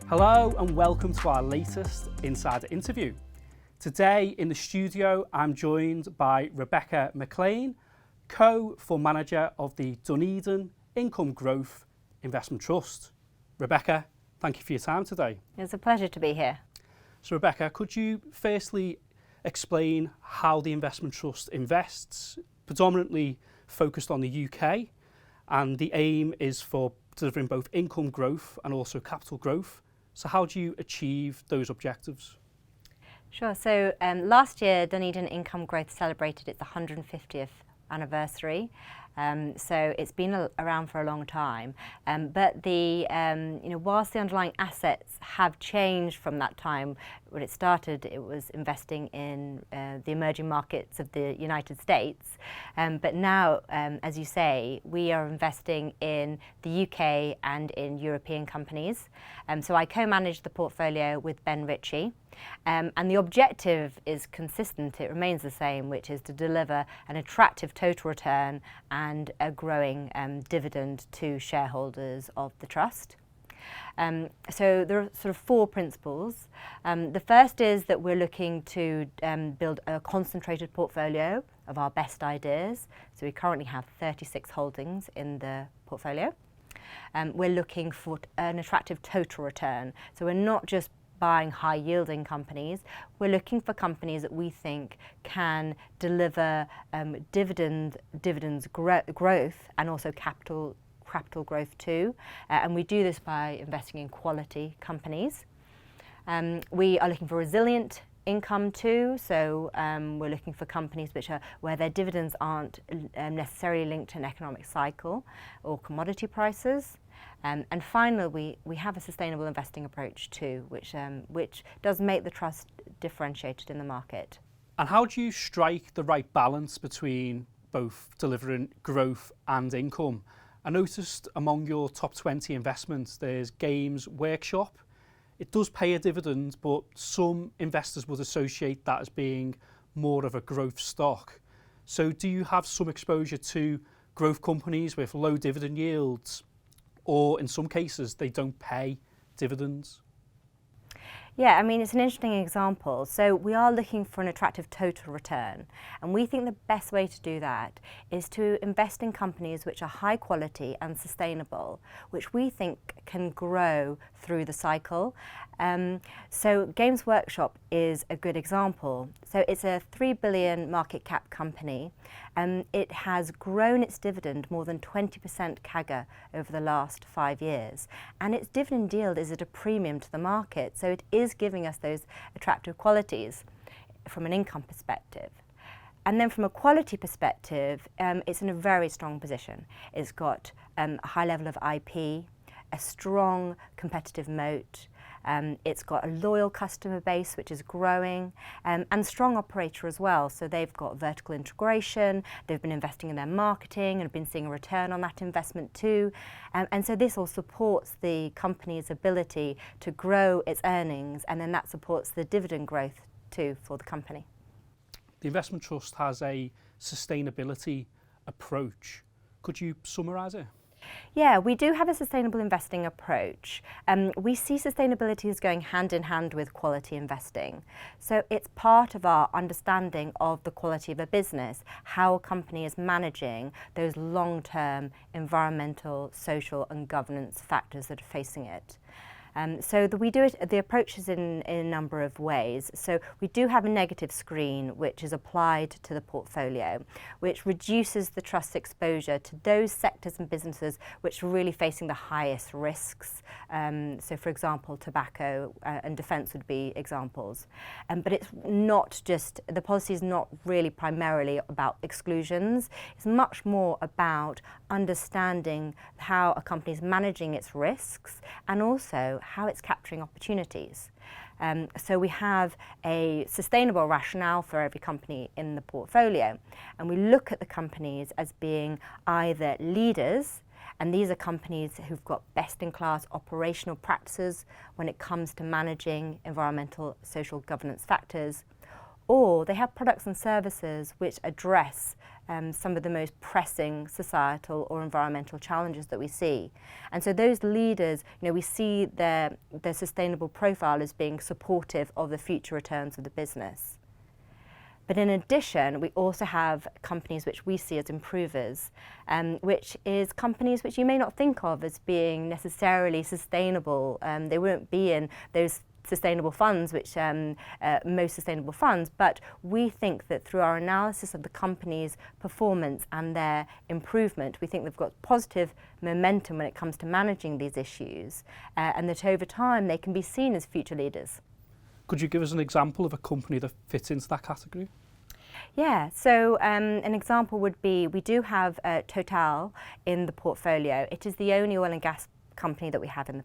Hello and welcome to our latest Insider interview. Today in the studio I'm joined by Rebecca Maclean, co-fund manager of the Dunedin Income Growth Investment Trust. Rebecca, thank you for your time today. It's a pleasure to be here. So Rebecca, could you firstly explain how the investment trust invests, predominantly focused on the UK, and the aim is for delivering both income growth and also capital growth. So how do you achieve those objectives? Sure. So last year, Dunedin Income Growth celebrated its 150th anniversary. So it's been around for a long time. But whilst the underlying assets have changed from that time, when it started, it was investing in the emerging markets of the United States. But now, as you say, we are investing in the UK and in European companies. So I co-manage the portfolio with Ben Ritchie. And the objective is consistent, it remains the same, which is to deliver an attractive total return and a growing dividend to shareholders of the trust. So there are sort of four principles. The first is that we're looking to build a concentrated portfolio of our best ideas. So we currently have 36 holdings in the portfolio. We're looking for an attractive total return. So we're not just buying high-yielding companies. We're looking for companies that we think can deliver dividends growth and also capital growth too. And we do this by investing in quality companies. We are looking for resilient income too. So we're looking for companies where their dividends aren't necessarily linked to an economic cycle or commodity prices. And finally, we have a sustainable investing approach too, which does make the trust differentiated in the market. And how do you strike the right balance between both delivering growth and income? I noticed among your top 20 investments, there's Games Workshop. It does pay a dividend, but some investors would associate that as being more of a growth stock. So do you have some exposure to growth companies with low dividend yields? Or in some cases, they don't pay dividends? Yeah, I mean, it's an interesting example. So we are looking for an attractive total return. And we think the best way to do that is to invest in companies which are high quality and sustainable, which we think can grow through the cycle. So Games Workshop is a good example. So it's a 3 billion market cap company. It has grown its dividend more than 20% CAGR over the last 5 years. And its dividend yield is at a premium to the market. So it is giving us those attractive qualities from an income perspective. And then from a quality perspective, it's in a very strong position. It's got a high level of IP, a strong competitive moat. It's got a loyal customer base, which is growing, and strong operator as well. So they've got vertical integration, they've been investing in their marketing and have been seeing a return on that investment too. And so this all supports the company's ability to grow its earnings, and then that supports the dividend growth too for the company. The investment trust has a sustainability approach. Could you summarise it? Yeah, we do have a sustainable investing approach. We see sustainability as going hand in hand with quality investing. So it's part of our understanding of the quality of a business, how a company is managing those long-term environmental, social and governance factors that are facing it. So we do it, the approach is in a number of ways. So we do have a negative screen which is applied to the portfolio, which reduces the trust's exposure to those sectors and businesses which are really facing the highest risks. So for example, tobacco and defence would be examples. But it's not just, the policy is not really primarily about exclusions. It's much more about understanding how a company is managing its risks and also how it's capturing opportunities. So we have a sustainable rationale for every company in the portfolio, and we look at the companies as being either leaders, and these are companies who've got best-in-class operational practices when it comes to managing environmental, social governance factors, or they have products and services which address some of the most pressing societal or environmental challenges that we see. And so those leaders, we see their sustainable profile as being supportive of the future returns of the business. But in addition, we also have companies which we see as improvers, which is companies which you may not think of as being necessarily sustainable. They won't be in those sustainable funds, which most sustainable funds, but we think that through our analysis of the company's performance and their improvement, we think they've got positive momentum when it comes to managing these issues, and that over time they can be seen as future leaders. Could you give us an example of a company that fits into that category? Yeah, so an example would be, we do have Total in the portfolio. It is the only oil and gas company that we have in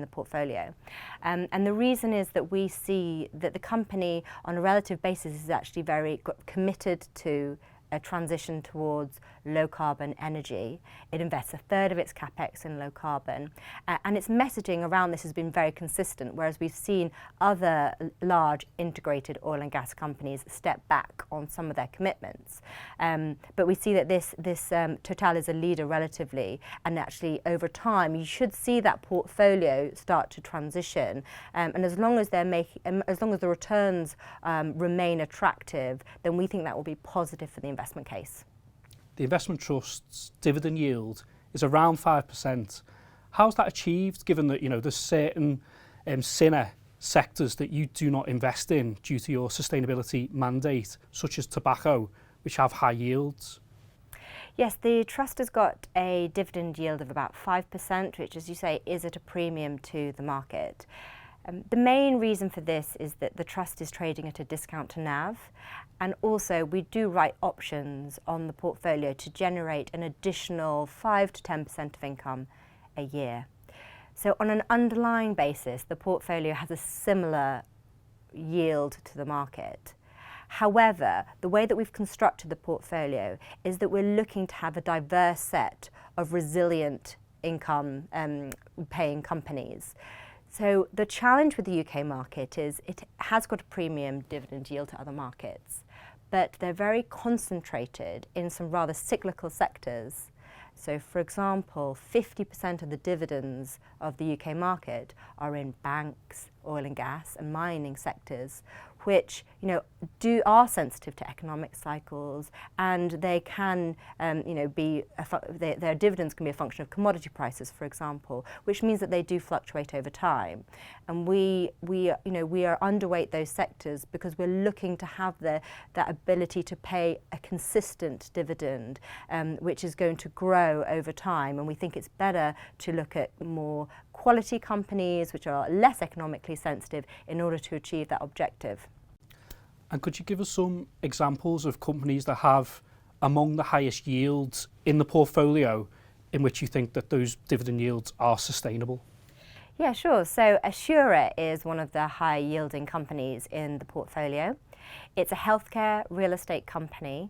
the portfolio. And the reason is that we see that the company on a relative basis is actually very committed to a transition towards low carbon energy. It invests a third of its capex in low carbon, and its messaging around this has been very consistent, whereas we've seen other large integrated oil and gas companies step back on some of their commitments. But we see that this Total is a leader relatively, and actually over time you should see that portfolio start to transition, and as long as the returns remain attractive, then we think that will be positive for the investment case. The investment trust's dividend yield is around 5%. How's that achieved, given that there's certain sinner sectors that you do not invest in due to your sustainability mandate, such as tobacco, which have high yields? Yes, the trust has got a dividend yield of about 5%, which, as you say, is at a premium to the market. The main reason for this is that the trust is trading at a discount to NAV, and also we do write options on the portfolio to generate an additional 5 to 10% of income a year. So on an underlying basis, the portfolio has a similar yield to the market. However, the way that we've constructed the portfolio is that we're looking to have a diverse set of resilient income paying companies. So the challenge with the UK market is it has got a premium dividend yield to other markets, but they're very concentrated in some rather cyclical sectors. So for example, 50% of the dividends of the UK market are in banks, oil and gas and mining sectors, which are sensitive to economic cycles, and they can their dividends can be a function of commodity prices, for example, which means that they do fluctuate over time. And we are underweight those sectors because we're looking to have that ability to pay a consistent dividend, which is going to grow over time. And we think it's better to look at more quality companies which are less economically sensitive in order to achieve that objective. And could you give us some examples of companies that have among the highest yields in the portfolio in which you think that those dividend yields are sustainable? Yeah, sure. So Assur is one of the high yielding companies in the portfolio. It's a healthcare real estate company.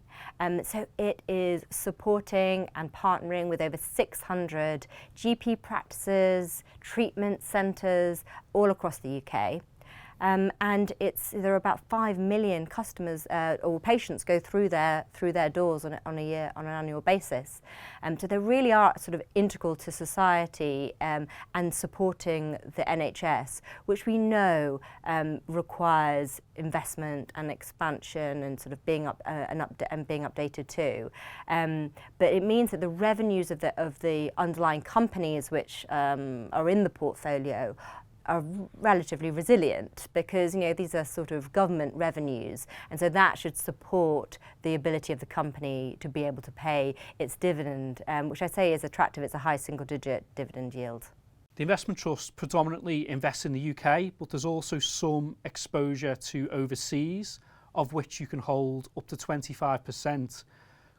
So it is supporting and partnering with over 600 GP practices, treatment centres all across the UK. And there are about 5 million customers or patients go through their doors on an annual basis. So they really are sort of integral to society and supporting the NHS, which we know requires investment and expansion and sort of being updated too. But it means that the revenues of the underlying companies which are in the portfolio are relatively resilient, because these are sort of government revenues, and so that should support the ability of the company to be able to pay its dividend, which I say is attractive. It's a high single-digit dividend yield. The investment trust predominantly invests in the UK, but there's also some exposure to overseas, of which you can hold up to 25%.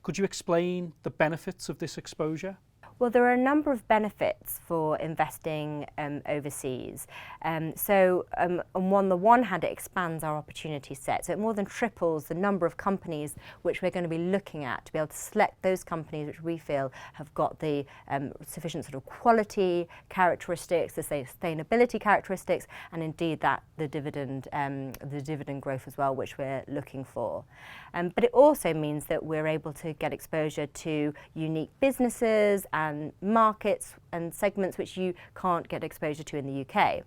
Could you explain the benefits of this exposure? Well, there are a number of benefits for investing overseas. On the one hand, it expands our opportunity set. So it more than triples the number of companies which we're going to be looking at to be able to select those companies which we feel have got the sufficient sort of quality characteristics, the sustainability characteristics, and indeed the dividend growth as well, which we're looking for. But it also means that we're able to get exposure to unique businesses and markets and segments which you can't get exposure to in the UK.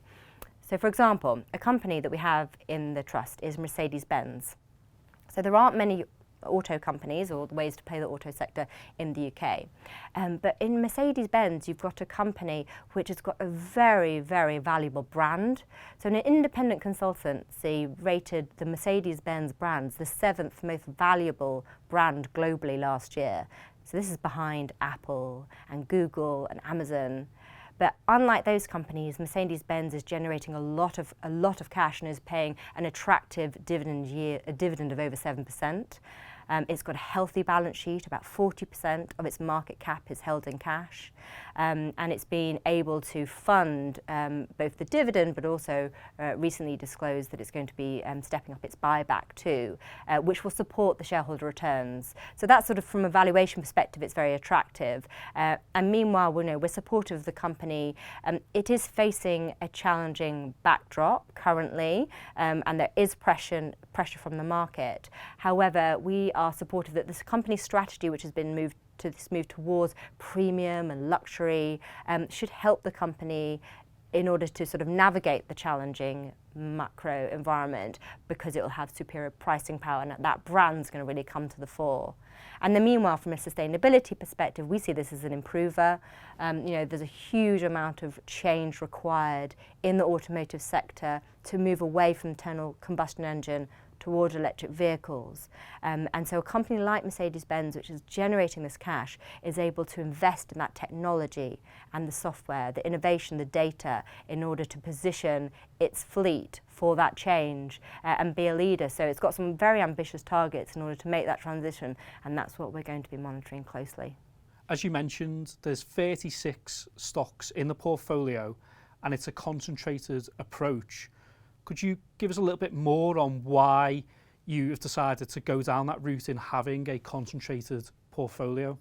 So for example, a company that we have in the trust is Mercedes-Benz. So there aren't many auto companies or ways to play the auto sector in the UK. But in Mercedes-Benz, you've got a company which has got a very, very valuable brand. So an independent consultancy rated the Mercedes-Benz brands the 7th most valuable brand globally last year. So this is behind Apple and Google and Amazon. But unlike those companies, Mercedes-Benz is generating a lot of cash and is paying an attractive dividend yield, a dividend of over 7%. It's got a healthy balance sheet. About 40% of its market cap is held in cash. And it's been able to fund both the dividend, but also recently disclosed that it's going to be stepping up its buyback too, which will support the shareholder returns. So that's sort of from a valuation perspective, it's very attractive. And meanwhile, we're supportive of the company. It is facing a challenging backdrop currently, and there is pressure from the market. However, we are supportive that this company's strategy, which has been moved towards premium and luxury, should help the company in order to sort of navigate the challenging macro environment, because it will have superior pricing power and that brand's going to really come to the fore. And then meanwhile, from a sustainability perspective, we see this as an improver. There's a huge amount of change required in the automotive sector to move away from internal combustion engine toward electric vehicles. And so a company like Mercedes-Benz, which is generating this cash, is able to invest in that technology and the software, the innovation, the data, in order to position its fleet for that change and be a leader. So it's got some very ambitious targets in order to make that transition, and that's what we're going to be monitoring closely. As you mentioned, there's 36 stocks in the portfolio, and it's a concentrated approach. Could you give us a little bit more on why you have decided to go down that route in having a concentrated portfolio?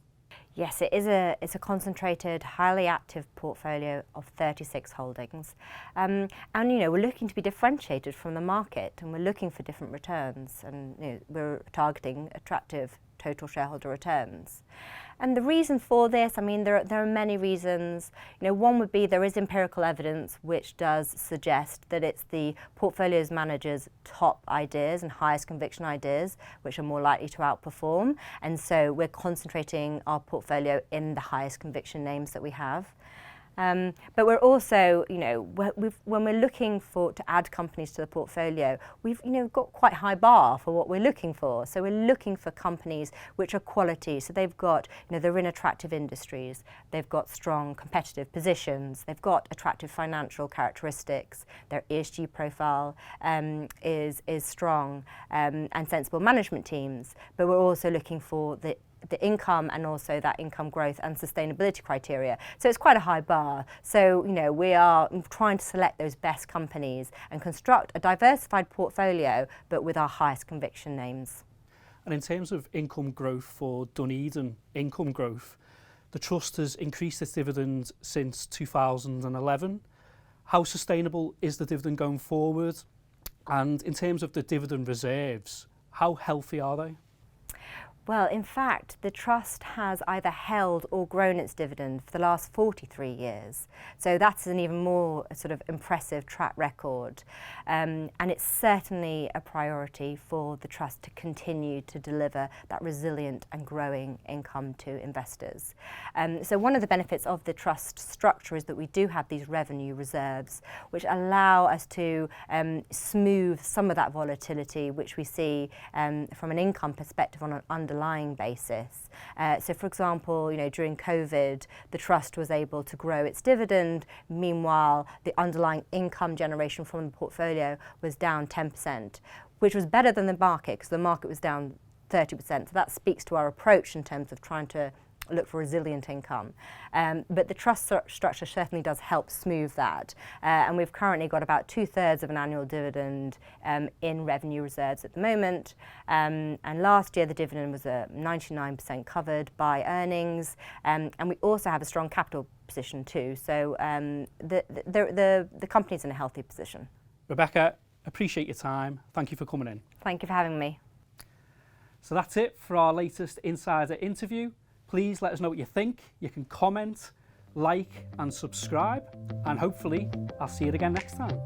Yes, it's a concentrated, highly active portfolio of 36 holdings. And we're looking to be differentiated from the market, and we're looking for different returns, and we're targeting attractive total shareholder returns. And the reason for this, there are many reasons. One would be there is empirical evidence which does suggest that it's the portfolio's managers' top ideas and highest conviction ideas which are more likely to outperform. And so we're concentrating our portfolio in the highest conviction names that we have. But we're also, when we're looking to add companies to the portfolio, we've, got quite a high bar for what we're looking for. So we're looking for companies which are quality. So they've got, they're in attractive industries. They've got strong competitive positions. They've got attractive financial characteristics. Their ESG profile is strong, and sensible management teams. But we're also looking for the income and also that income growth and sustainability criteria. So it's quite a high bar. So, we are trying to select those best companies and construct a diversified portfolio, but with our highest conviction names. And in terms of income growth for Dunedin Income Growth, the Trust has increased its dividend since 2011. How sustainable is the dividend going forward? And in terms of the dividend reserves, how healthy are they? Well, in fact, the Trust has either held or grown its dividend for the last 43 years. So that's an even more sort of impressive track record. And it's certainly a priority for the Trust to continue to deliver that resilient and growing income to investors. So one of the benefits of the Trust structure is that we do have these revenue reserves, which allow us to smooth some of that volatility, which we see from an income perspective on an underlying basis. So for example, during COVID, the Trust was able to grow its dividend. Meanwhile, the underlying income generation from the portfolio was down 10%, which was better than the market because the market was down 30%. So that speaks to our approach in terms of trying to look for resilient income. But the trust structure certainly does help smooth that. And we've currently got about 2/3 of an annual dividend in revenue reserves at the moment. And last year the dividend was 99% covered by earnings. And we also have a strong capital position too. So the company's in a healthy position. Rebecca, appreciate your time. Thank you for coming in. Thank you for having me. So that's it for our latest Insider interview. Please let us know what you think. You can comment, like and subscribe, and hopefully I'll see you again next time.